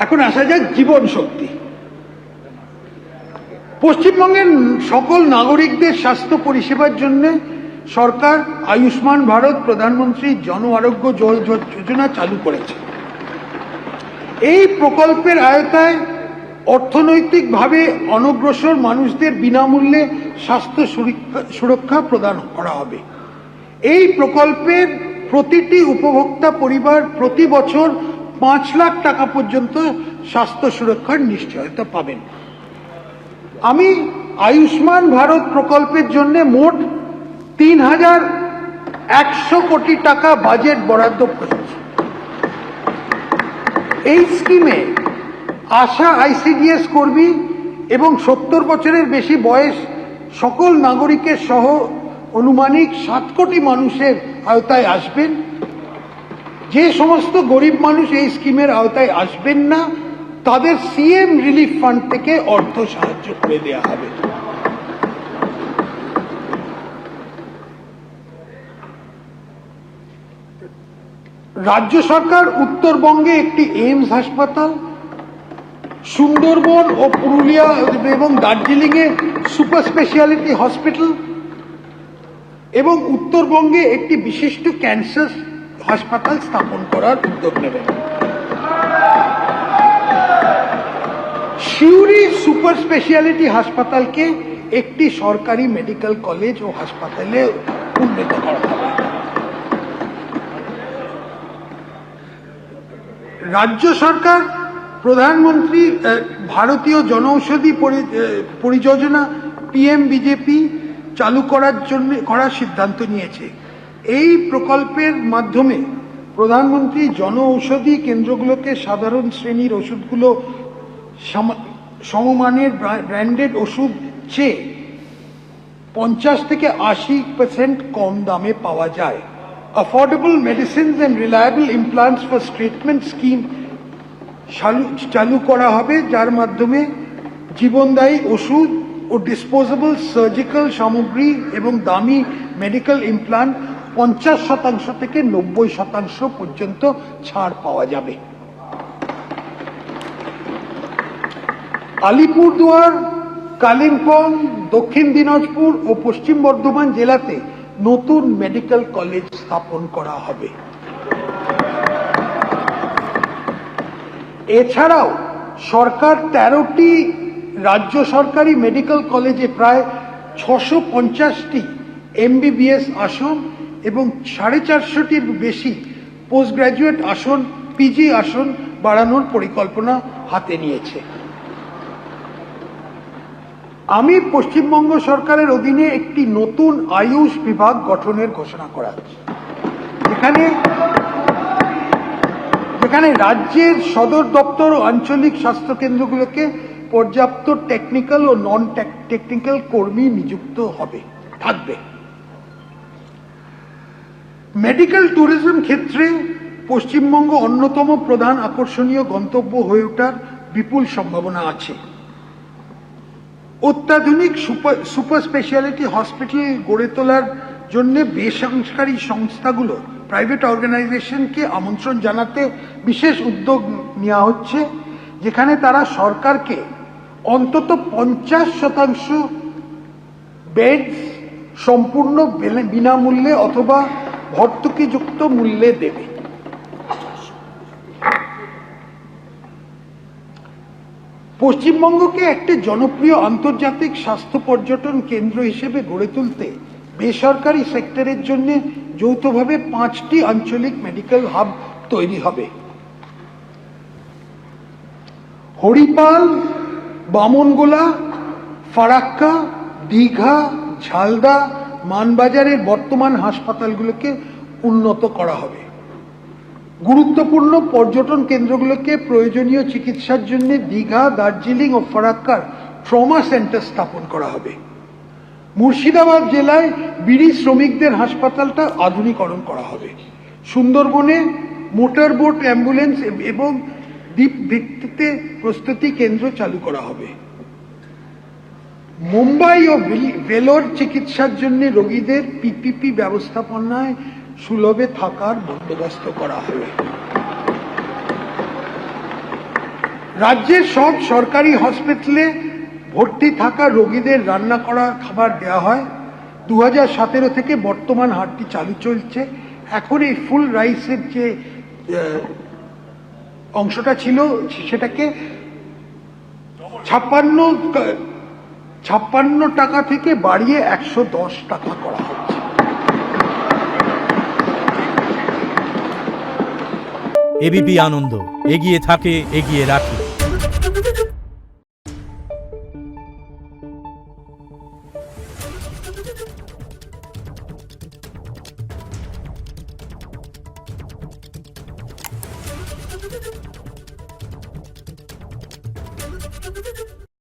এখন আসা যাক জীবন শক্তি। পশ্চিমবঙ্গের সকল নাগরিকদের স্বাস্থ্য পরিষেবার জন্য সরকার আয়ুষ্মান ভারত প্রধানমন্ত্রী জন আরোগ্য যোজনা চালু করেছে। এই প্রকল্পের আওতায় অর্থনৈতিকভাবে অনগ্রসর মানুষদের বিনামূল্যে স্বাস্থ্য সুরক্ষা প্রদান করা হবে। এই প্রকল্পের প্রতিটি উপভোক্তা পরিবার প্রতি বছর 5 লাখ টাকা পর্যন্ত স্বাস্থ্য সুরক্ষার নিশ্চয়তা পাবেন। আমি আয়ুষ্মান ভারত প্রকল্পের জন্য মোট 3,100 কোটি টাকা বাজেট বরাদ্দ করেছি। এই স্কিমে আশা আইসিডিএস কর্মী এবং 70 বছরের বেশি বয়স সকল নাগরিকের সহ অনুমানিক 7 কোটি মানুষের আওতায় আসবেন। যে সমস্ত গরিব মানুষ এই স্কিমের আওতায় আসবেন না, তাদের সিএম রিলিফ ফান্ড থেকে অর্থ সাহায্য করে দেওয়া হবে। রাজ্য সরকার উত্তরবঙ্গে একটি এইমস হাসপাতাল, সুন্দরবন ও পুরুলিয়া এবং দার্জিলিং এ সুপার স্পেশালিটি হসপিটাল এবং উত্তরবঙ্গে একটি বিশিষ্ট ক্যান্সার হাসপাতাল স্থাপন করার উদ্যোগ নেবেন। সিউড়ি সুপার স্পেশালিটি হাসপাতালকে একটি সরকারি মেডিকেল কলেজ ও হাসপাতালে উন্নীত করা হবে। রাজ্য সরকার প্রধানমন্ত্রী ভারতীয় জনঔষধি পরিযোজনা পিএমবিজেপি চালু করার সিদ্ধান্ত নিয়েছে। এই প্রকল্পের মাধ্যমে প্রধানমন্ত্রী জনঔষধি কেন্দ্রগুলোকে সাধারণ শ্রেণীর ওষুধগুলো সমমানের ব্র্যান্ডেড ওষুধ চেয়ে 50 থেকে 80% কম দামে পাওয়া যায়। Affordable medicines and reliable implants for treatment scheme চালু করা হবে, যার মাধ্যমে জীবনদায়ী ওষুধ ও ডিসপোজেবল সার্জিক্যাল সামগ্রী এবং দামি মেডিকেল ইমপ্লান্ট 50% থেকে 90% পর্যন্ত ছাড় পাওয়া যাবে। আলিপুরদুয়ার, কালিম্পং, দক্ষিণ দিনাজপুর ও পশ্চিম বর্ধমান জেলাতে নতুন মেডিকেল কলেজ স্থাপন করা হবে। এছাড়াও সরকার 13টি রাজ্য সরকারি মেডিকেল কলেজে প্রায় 650টি এমবিবিএস আসন এবং 450টির বেশি পোস্ট গ্রাজুয়েট আসন, পিজি আসন বাড়ানোর পরিকল্পনা হাতে নিয়েছে। আমি পশ্চিমবঙ্গ সরকারের অধীনে একটি নতুন আয়ুষ বিভাগ গঠনের ঘোষণা করা হচ্ছে, যেখানে রাজ্যের সদর দপ্তর ও আঞ্চলিক স্বাস্থ্য কেন্দ্রগুলোকে পর্যাপ্ত টেকনিক্যাল ও নন টেকনিক্যাল কর্মী নিযুক্ত থাকবে। মেডিকেল ট্যুরিজম ক্ষেত্রে পশ্চিমবঙ্গ অন্যতম প্রধান আকর্ষণীয় গন্তব্য হয়ে ওঠার বিপুল সম্ভাবনা আছে। অত্যাধুনিক সুপার স্পেশালিটি হসপিটাল গড়ে তোলার জন্য বেসরকারি সংস্থাগুলো, প্রাইভেট অর্গানাইজেশনকে আমন্ত্রণ জানাতে বিশেষ উদ্যোগ নেওয়া হচ্ছে, যেখানে তারা সরকারকে অন্তত 50% বেড সম্পূর্ণ বিনামূল্যে অথবা ভর্তুকিযুক্ত মূল্যে দেবে। পশ্চিমবঙ্গকে একটি জনপ্রিয় আন্তর্জাতিক স্বাস্থ্য পর্যটন কেন্দ্র হিসেবে গড়ে তুলতে বেসরকারি সেক্টরের জন্য যৌথভাবে 5টি আঞ্চলিক মেডিকেল হাব তৈরি হবে। হরিপাল, বামনগোলা, ফারাক্কা, দীঘা, ঝালদা, মানবাজারের বর্তমান হাসপাতালগুলোকে উন্নত করা হবে। গুরুত্বপূর্ণ পর্যটন কেন্দ্রগুলোকে প্রয়োজনীয় চিকিৎসার জন্য দীঘা, দার্জিলিং ও ফারাক্কার ট্রমা সেন্টার স্থাপন করা হবে। মুর্শিদাবাদ জেলায় বিড়ি শ্রমিকদের হাসপাতালটা আধুনিকরণ করা হবে। সুন্দরবনে মোটর বোট, অ্যাম্বুলেন্স এবং দ্বীপ ভিত্তিতে প্রস্তুতি কেন্দ্র চালু করা হবে। মুম্বাই ও ভেলোর চিকিৎসার জন্য রোগীদের পিপিপি ব্যবস্থাপনায় সুলভে থাকার বন্দোবস্ত করা হবে। রাজ্যের সব সরকারি হসপিটালে ভর্তি থাকা রোগীদের রান্না করা খাবার দেওয়া হয়। 2017 থেকে বর্তমান হারটি চালু চলছে। এখন এই ফুল রাইসের যে অংশটা ছিল সেটাকে 56 টাকা থেকে বাড়িয়ে 110 টাকা করা হচ্ছে। এবিপি আনন্দ, এগিয়ে থাকে, এগিয়ে রাখে।